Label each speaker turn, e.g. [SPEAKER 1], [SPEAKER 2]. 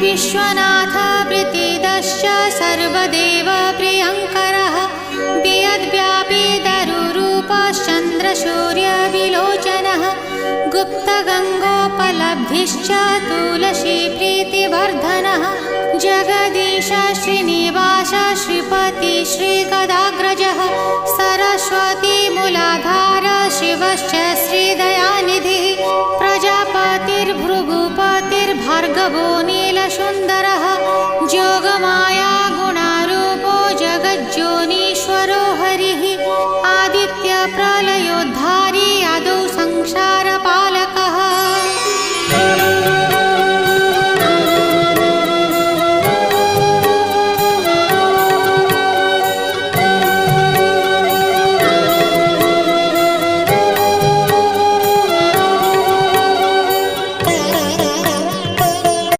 [SPEAKER 1] विश्वनाथ प्रीतिदश्च सर्वदेव प्रियङ्करः वियद्व्यापी दरुरूपश्चन्द्रसूर्यविलोचनः गुप्तगङ्गोपलब्धिश्च तुलसी प्रीतिवर्धनः जगदीश श्रीनिवास श्रीपति श्रीगदाग्रजः सरस्वती मूलाधार शिवश्च श्रीदयानिधिः प्रजापतिर्भृगुपतिर्भार्गवो नीलसुन्दरः जोगमा